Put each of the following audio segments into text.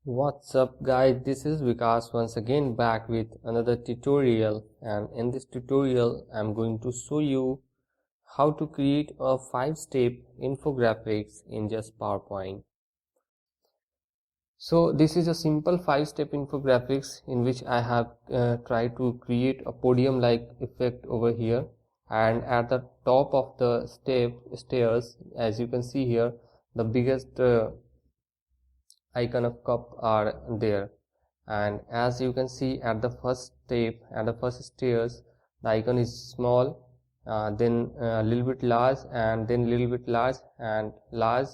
What's up guys, this is Vikas once again back with another tutorial, and in this tutorial I'm going to show you how to create a 5-step infographics in just PowerPoint. So this is a simple 5-step infographics in which I have tried to create a podium like effect over here, and at the top of the stairs, as you can see here, the biggest icon of cup are there, and as you can see at the first step, at the first stairs, the icon is small, then a little bit large, and then little bit large and large.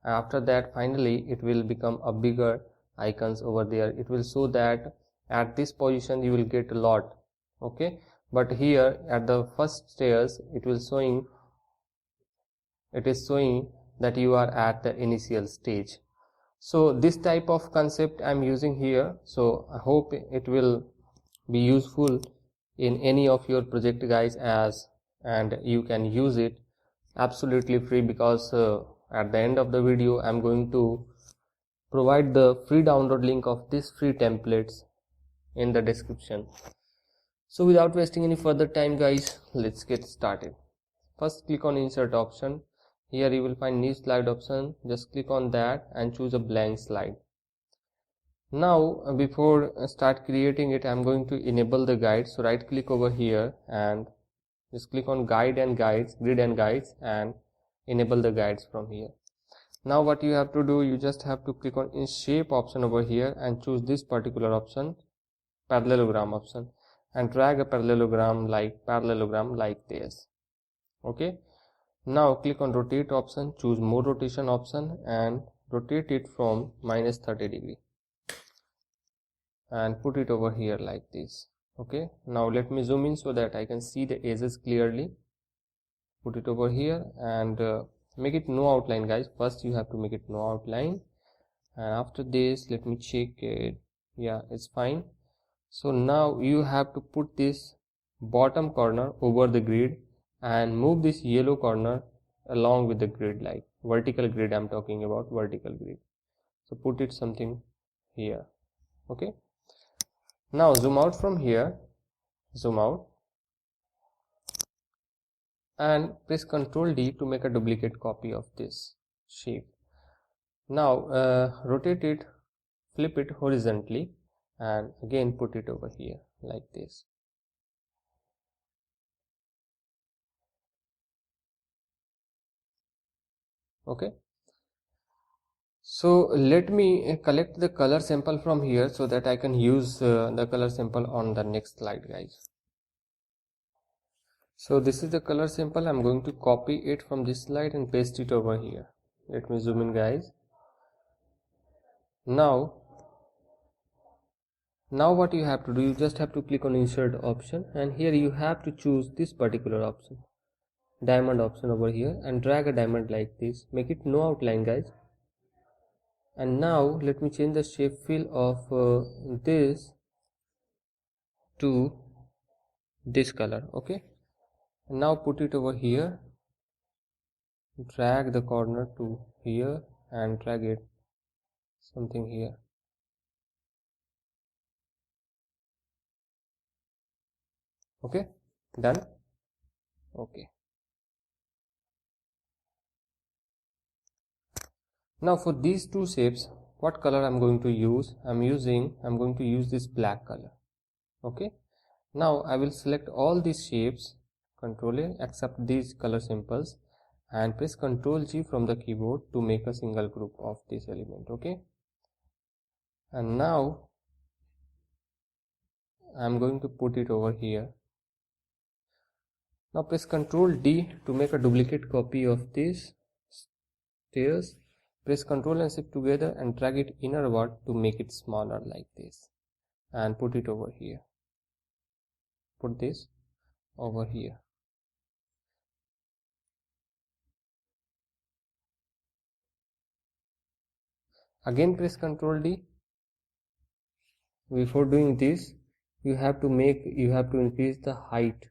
After that finally it will become a bigger icons over there. It will show that at this position you will get a lot, okay, but here at the first stairs it is showing that you are at the initial stage. So this type of concept I'm using here, so I hope it will be useful in any of your project guys, and you can use it absolutely free, because at the end of the video I'm going to provide the free download link of this free templates in the description. So without wasting any further time guys, let's get started. First click on insert option. Here you will find new slide option. Just click on that and choose a blank slide. Now before start creating it, I'm going to enable the guide. So right click over here and just click on grid and guides, and enable the guides from here. Now what you have to do, you just have to click on in shape option over here and choose this particular option, parallelogram option, and drag a parallelogram like this. Okay. Now click on rotate option, choose more rotation option and rotate it from -30 degree and put it over here like this. Okay, now let me zoom in so that I can see the edges clearly. Put it over here and make it no outline guys. First you have to make it no outline, and after this let me check it. Yeah, it's fine. So now you have to put this bottom corner over the grid and move this yellow corner along with the grid, like vertical grid. I'm talking about vertical grid. So put it something here. Okay, now zoom out from here, zoom out, and press Ctrl D to make a duplicate copy of this shape. Now rotate it, flip it horizontally, and again put it over here like this. Okay, so let me collect the color sample from here so that I can use the color sample on the next slide guys. So this is the color sample. I'm going to copy it from this slide and paste it over here. Let me zoom in guys. Now what you have to do, you just have to click on insert option, and here you have to choose this particular option, diamond option over here, and drag a diamond like this. Make it no outline guys. And now let me change the shape fill of this to this color. Okay, and now put it over here, drag the corner to here and drag it something here. Okay, done. Okay, now for these two shapes, what color I'm going to use? I'm going to use this black color. Okay, now I will select all these shapes, Ctrl A, except these color samples, and press Ctrl G from the keyboard to make a single group of this element. Okay, and now I'm going to put it over here. Now press Ctrl D to make a duplicate copy of these stairs. Press Ctrl and Shift together and drag it inward to make it smaller like this, and put it over here. Put this over here. Again press Ctrl D. Before doing this, you have to increase the height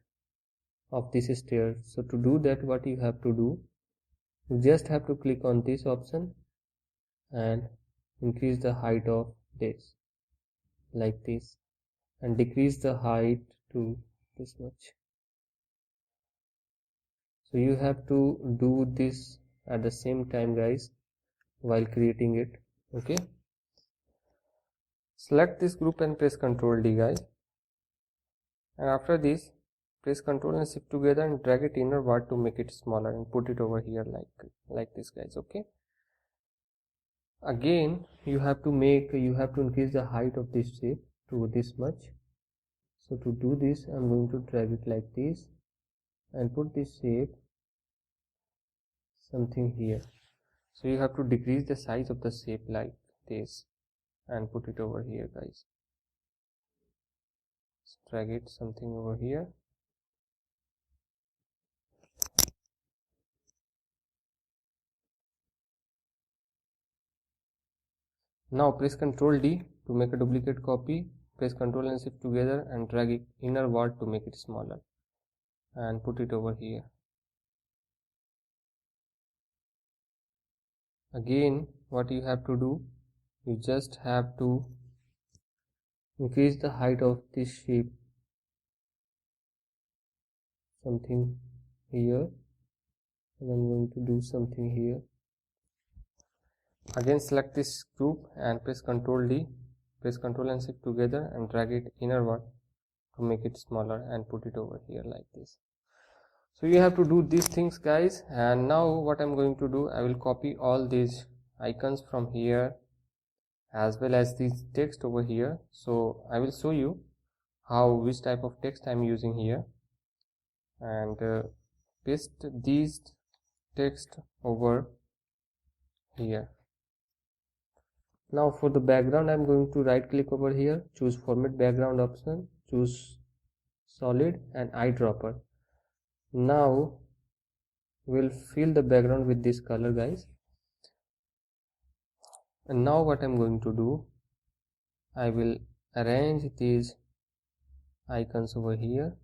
of this stair. So to do that, what you have to do, you just have to click on this option and increase the height of this, like this, and decrease the height to this much. So you have to do this at the same time, guys, while creating it. Okay, select this group and press Ctrl D, guys, and after this press Ctrl and Shift together and drag it inward to make it smaller and put it over here like this, guys. Okay, again you have to increase the height of this shape to this much. So to do this, I'm going to drag it like this and put this shape something here. So you have to decrease the size of the shape like this and put it over here, guys. Let's drag it something over here. Now press Ctrl D to make a duplicate copy. Press Ctrl and Shift together and drag it inward to make it smaller and put it over here. Again, what you have to do, you just have to increase the height of this shape something here, and I'm going to do something here. Again select this group and press Ctrl D, press Ctrl and Shift together and drag it inward to make it smaller and put it over here like this. So you have to do these things, guys. And now what I'm going to do, I will copy all these icons from here as well as this text over here. So I will show you which type of text I'm using here, and paste these text over here. Now for the background, I'm going to right click over here, choose format background option, choose solid and eyedropper. Now we'll fill the background with this color, guys. And now what I'm going to do, I will arrange these icons over here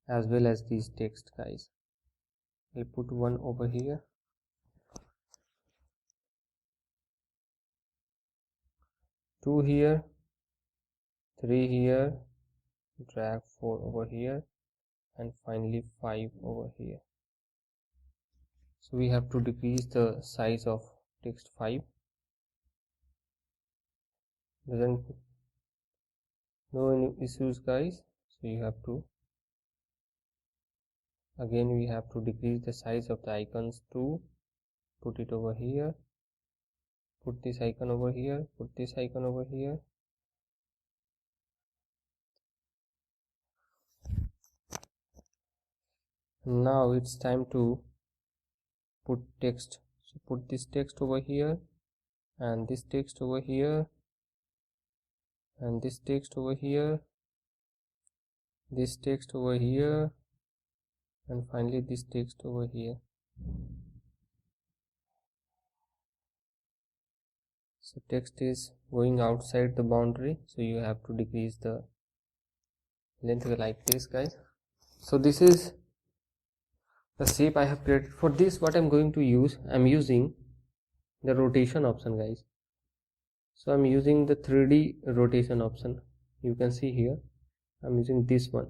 as well as these text, guys. I'll put one over here, 2 here, 3 here, drag 4 over here, and finally 5 over here. So we have to decrease the size of text 5. No any issues, guys. So you have to, again we have to decrease the size of the icons to put it over here, put this icon over here, put this icon over here. Now it's time to put text. So put this text over here, and this text over here, and this text over here, this text over here, and finally this text over here. So text is going outside the boundary, so you have to decrease the length like this, guys. So this is the shape I have created. For this, what I'm going to use, I'm using the rotation option, guys. So I'm using the 3D rotation option. You can see here I'm using this one.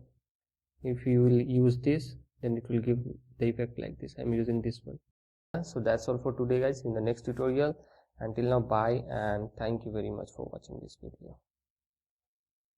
If you will use this, then it will give the effect like this. I'm using this one. So that's all for today, guys. In the next tutorial, until now, bye, and thank you very much for watching this video.